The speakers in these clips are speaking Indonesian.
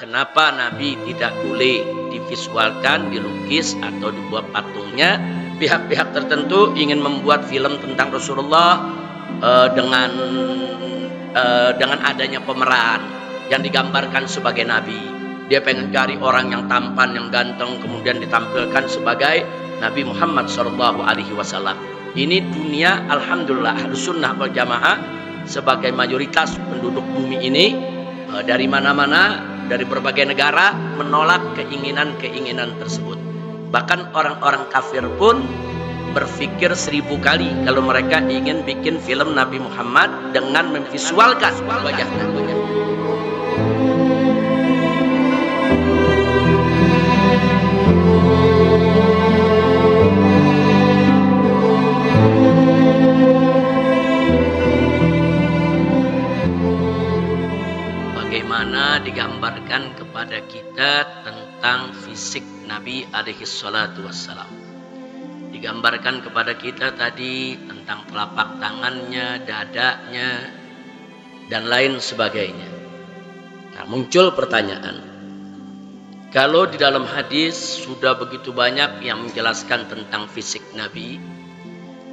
kenapa Nabi tidak boleh divisualkan, dilukis atau dibuat patungnya? Pihak-pihak tertentu ingin membuat film tentang Rasulullah dengan adanya pemeran yang digambarkan sebagai Nabi. Dia pengen cari orang yang tampan, yang ganteng, kemudian ditampilkan sebagai Nabi Muhammad SAW. Ini dunia, alhamdulillah, Ahlus Sunnah wal Jamaah sebagai mayoritas penduduk bumi ini, dari mana-mana, dari berbagai negara, menolak keinginan-keinginan tersebut. Bahkan orang-orang kafir pun berpikir 1000 kali kalau mereka ingin bikin film Nabi Muhammad dengan memvisualkan wajah Nabi. Bagaimana digambarkan kepada kita tentang fisik Nabi alaihi salatu wassalam. Digambarkan kepada kita tadi tentang telapak tangannya, dadanya, dan lain sebagainya. Nah, muncul pertanyaan. Kalau di dalam hadis sudah begitu banyak yang menjelaskan tentang fisik Nabi,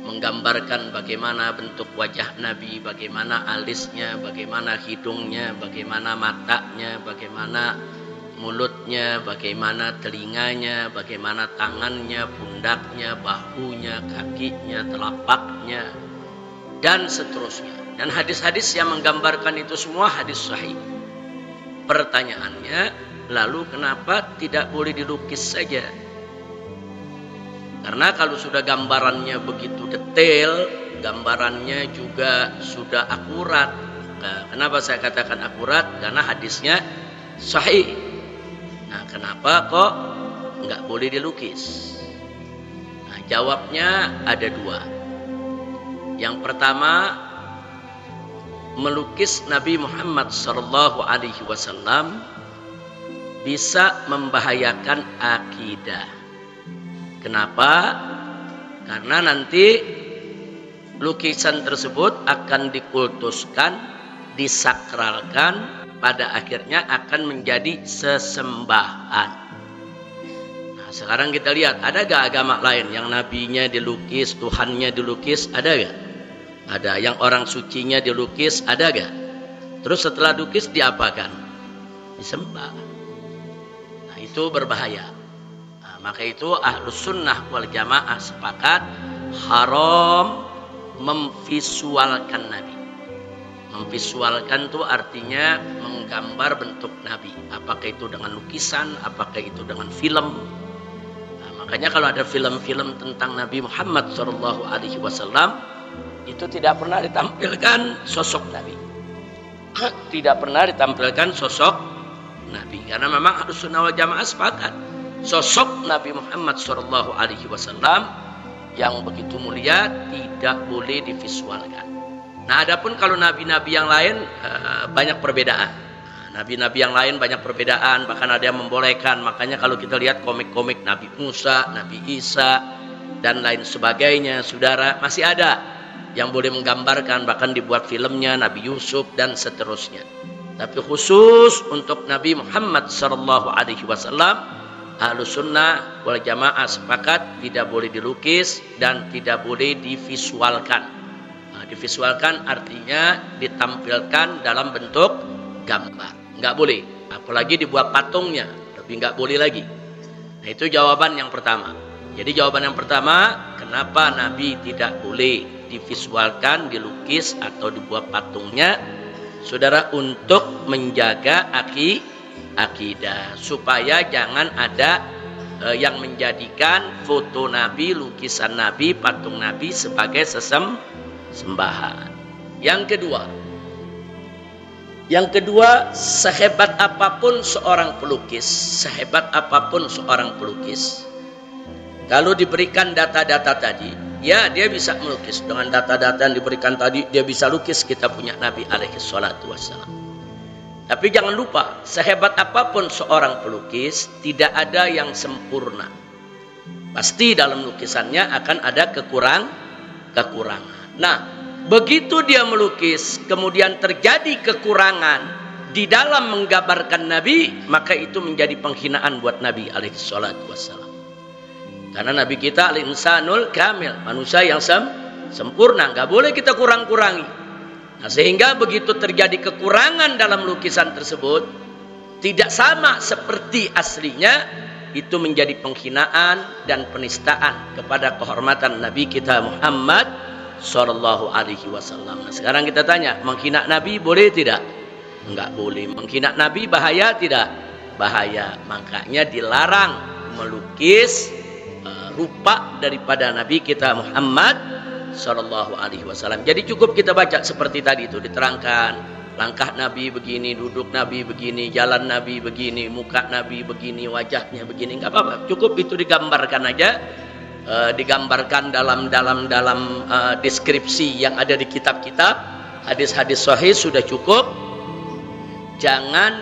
menggambarkan bagaimana bentuk wajah Nabi, bagaimana alisnya, bagaimana hidungnya, bagaimana matanya, bagaimana mulutnya, bagaimana telinganya, bagaimana tangannya, pundaknya, bahunya, kakinya, telapaknya, dan seterusnya. Dan hadis-hadis yang menggambarkan itu semua hadis sahih. Pertanyaannya, lalu kenapa tidak boleh dilukis saja? Karena kalau sudah gambarannya begitu detail, gambarannya juga sudah akurat. Nah, kenapa saya katakan akurat? Karena hadisnya sahih. Nah, kenapa kok nggak boleh dilukis? Nah, jawabnya ada dua. Yang pertama, melukis Nabi Muhammad SAW bisa membahayakan akidah. Kenapa? Karena nanti lukisan tersebut akan dikultuskan, disakralkan, pada akhirnya akan menjadi sesembahan. Nah, sekarang kita lihat, ada gak agama lain yang nabinya dilukis, Tuhannya dilukis, ada gak? Ada. Yang orang sucinya dilukis, ada gak? Terus setelah lukis diapakan? Disembah. Nah, itu berbahaya. Maka itu Ahlus Sunnah wal Jamaah sepakat haram memvisualkan Nabi. Memvisualkan itu artinya menggambar bentuk Nabi. Apakah itu dengan lukisan, apakah itu dengan film. Nah, makanya kalau ada film-film tentang Nabi Muhammad SAW, itu tidak pernah ditampilkan sosok Nabi. Tidak pernah ditampilkan sosok Nabi. Karena memang Ahlus Sunnah wal Jamaah sepakat sosok Nabi Muhammad SAW yang begitu mulia tidak boleh divisualkan. Nah, adapun kalau nabi-nabi yang lain banyak perbedaan. Nabi-nabi yang lain banyak perbedaan, bahkan ada yang membolehkan. Makanya kalau kita lihat komik-komik Nabi Musa, Nabi Isa, dan lain sebagainya, saudara, masih ada yang boleh menggambarkan, bahkan dibuat filmnya Nabi Yusuf dan seterusnya. Tapi khusus untuk Nabi Muhammad SAW, Ahlus Sunnah wal Jamaah sepakat tidak boleh dilukis dan tidak boleh divisualkan. Nah, divisualkan artinya ditampilkan dalam bentuk gambar. Nggak boleh. Apalagi dibuat patungnya, lebih nggak boleh lagi. Nah, itu jawaban yang pertama. Jadi jawaban yang pertama, kenapa Nabi tidak boleh divisualkan, dilukis atau dibuat patungnya? Saudara, untuk menjaga akidah, supaya jangan ada yang menjadikan foto Nabi, lukisan Nabi, patung Nabi sebagai sembahan. Yang kedua, sehebat apapun seorang pelukis, kalau diberikan data-data tadi, ya dia bisa melukis. Dengan data-data yang diberikan tadi, dia bisa lukis kita punya Nabi alaihi salatu wassalam. Tapi jangan lupa, sehebat apapun seorang pelukis, tidak ada yang sempurna. Pasti dalam lukisannya akan ada kekurangan. Nah, begitu dia melukis, kemudian terjadi kekurangan di dalam menggambarkan Nabi, maka itu menjadi penghinaan buat Nabi alaihi salatu wassalam. Karena Nabi kita al-insanul kamil, manusia yang sempurna, nggak boleh kita kurang-kurangi. Nah, sehingga begitu terjadi kekurangan dalam lukisan tersebut, tidak sama seperti aslinya, itu menjadi penghinaan dan penistaan kepada kehormatan Nabi kita Muhammad sallallahu alaihi wasallam. Nah, sekarang kita tanya, menghina Nabi boleh tidak? Enggak boleh. Menghina Nabi bahaya tidak? Bahaya. Makanya dilarang melukis rupa daripada Nabi kita Muhammad sallallahu alaihi wasallam. Jadi cukup kita baca seperti tadi itu diterangkan, langkah Nabi begini, duduk Nabi begini, jalan Nabi begini, muka Nabi begini, wajahnya begini, enggak apa-apa. Cukup itu digambarkan aja, digambarkan dalam deskripsi yang ada di kitab-kitab, hadis-hadis sahih sudah cukup. Jangan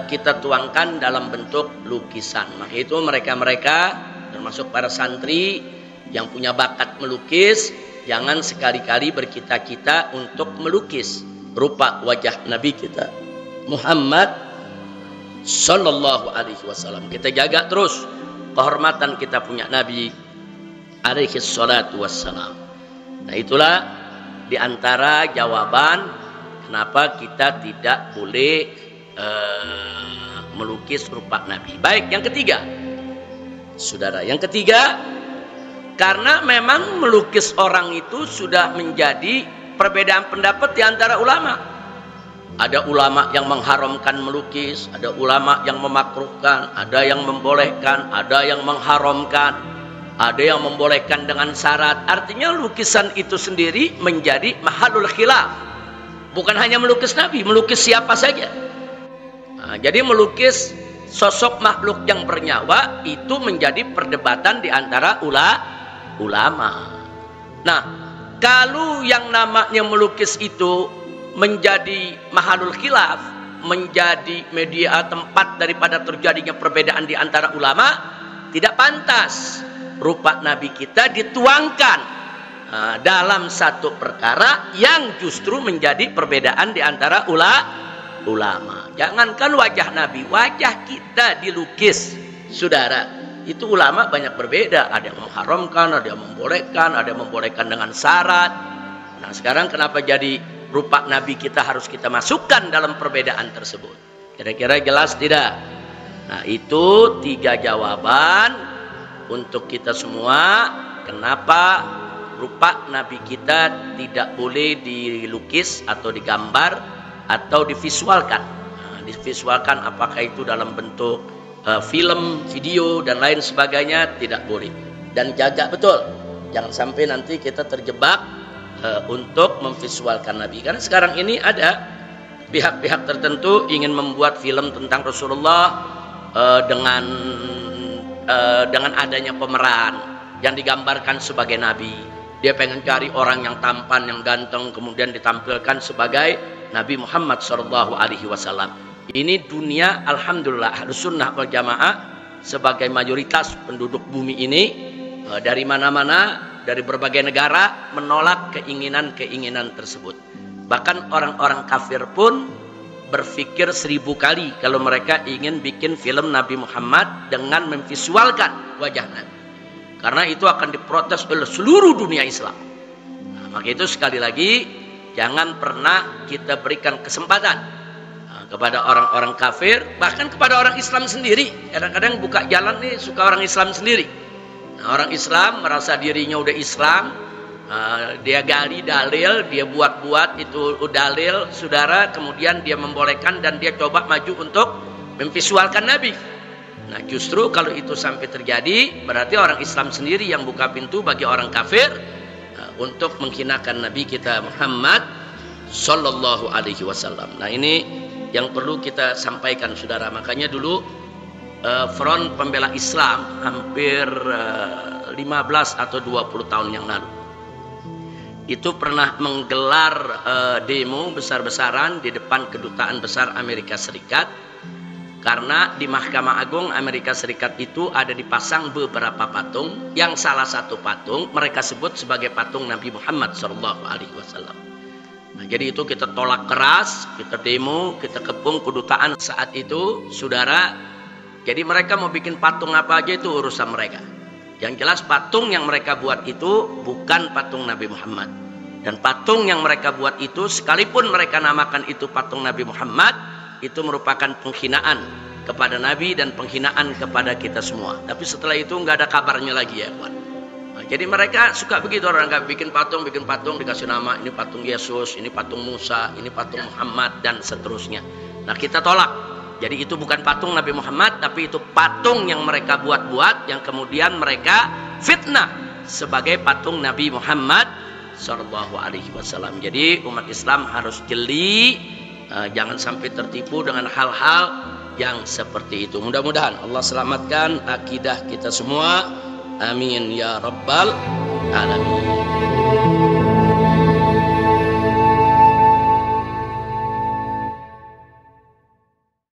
kita tuangkan dalam bentuk lukisan. Maka itu mereka-mereka termasuk para santri yang punya bakat melukis, jangan sekali-kali bercita-cita untuk melukis rupa wajah Nabi kita Muhammad sallallahu alaihi wasallam. Kita jaga terus kehormatan kita punya Nabi alaihi salatu wassalam. Nah, itulah diantara jawaban kenapa kita tidak boleh melukis rupa Nabi. Baik, yang ketiga, saudara, yang ketiga, karena memang melukis orang itu sudah menjadi perbedaan pendapat di antara ulama. Ada ulama yang mengharamkan melukis, ada ulama yang memakruhkan, ada yang membolehkan, ada yang mengharamkan, ada yang membolehkan dengan syarat. Artinya lukisan itu sendiri menjadi mahalul khilaf. Bukan hanya melukis Nabi, melukis siapa saja. Nah, jadi melukis sosok makhluk yang bernyawa itu menjadi perdebatan di antara ulama. Nah, kalau yang namanya melukis itu menjadi mahalul khilaf, menjadi media tempat daripada terjadinya perbedaan di antara ulama, tidak pantas rupa Nabi kita dituangkan dalam satu perkara yang justru menjadi perbedaan di antara ulama. Jangankan wajah Nabi, wajah kita dilukis, saudara. Itu ulama banyak berbeda, ada yang mengharamkan, ada yang membolehkan, ada yang membolehkan dengan syarat. Nah, sekarang kenapa jadi rupa Nabi kita harus kita masukkan dalam perbedaan tersebut? Kira-kira jelas tidak? Nah, itu 3 jawaban untuk kita semua kenapa rupa Nabi kita tidak boleh dilukis atau digambar atau divisualkan. Nah, divisualkan apakah itu dalam bentuk film, video, dan lain sebagainya, tidak boleh. Dan jaga betul, jangan sampai nanti kita terjebak untuk memvisualkan Nabi. Karena sekarang ini ada pihak-pihak tertentu ingin membuat film tentang Rasulullah dengan adanya pemeran yang digambarkan sebagai Nabi. Dia pengen cari orang yang tampan, yang ganteng, kemudian ditampilkan sebagai Nabi Muhammad SAW. Ini dunia, alhamdulillah, Ahlus Sunnah wal Jamaah sebagai mayoritas penduduk bumi ini dari mana-mana, dari berbagai negara menolak keinginan-keinginan tersebut. Bahkan orang-orang kafir pun berpikir 1000 kali kalau mereka ingin bikin film Nabi Muhammad dengan memvisualkan wajah Nabi. Karena itu akan diprotes oleh seluruh dunia Islam. Nah, maka itu sekali lagi, jangan pernah kita berikan kesempatan kepada orang-orang kafir, bahkan kepada orang Islam sendiri. Kadang-kadang buka jalan nih suka orang Islam sendiri. Nah, orang Islam merasa dirinya udah Islam, dia gali dalil, dia buat-buat itu dalil, saudara, kemudian dia membolehkan dan dia coba maju untuk memvisualkan Nabi. Nah, justru kalau itu sampai terjadi, berarti orang Islam sendiri yang buka pintu bagi orang kafir untuk menghinakan Nabi kita Muhammad sallallahu alaihi wasallam. Nah, ini yang perlu kita sampaikan, saudara. Makanya dulu Front Pembela Islam hampir 15 atau 20 tahun yang lalu itu pernah menggelar demo besar-besaran di depan Kedutaan Besar Amerika Serikat, karena di Mahkamah Agung Amerika Serikat itu ada dipasang beberapa patung, yang salah satu patung mereka sebut sebagai patung Nabi Muhammad SAW. Nah, jadi itu kita tolak keras, kita demo, kita kepung kedutaan saat itu, saudara. Jadi mereka mau bikin patung apa aja itu urusan mereka. Yang jelas patung yang mereka buat itu bukan patung Nabi Muhammad. Dan patung yang mereka buat itu, sekalipun mereka namakan itu patung Nabi Muhammad, itu merupakan penghinaan kepada Nabi dan penghinaan kepada kita semua. Tapi setelah itu nggak ada kabarnya lagi ya kawan. Nah, jadi mereka suka begitu, orang nggak bikin patung dikasih nama, ini patung Yesus, ini patung Musa, ini patung Muhammad dan seterusnya. Nah, kita tolak. Jadi itu bukan patung Nabi Muhammad, tapi itu patung yang mereka buat-buat, yang kemudian mereka fitnah sebagai patung Nabi Muhammad Sallallahu Alaihi Wasallam. Jadi umat Islam harus jeli, jangan sampai tertipu dengan hal-hal yang seperti itu. Mudah-mudahan Allah selamatkan akidah kita semua. Amin ya rabbal alamin.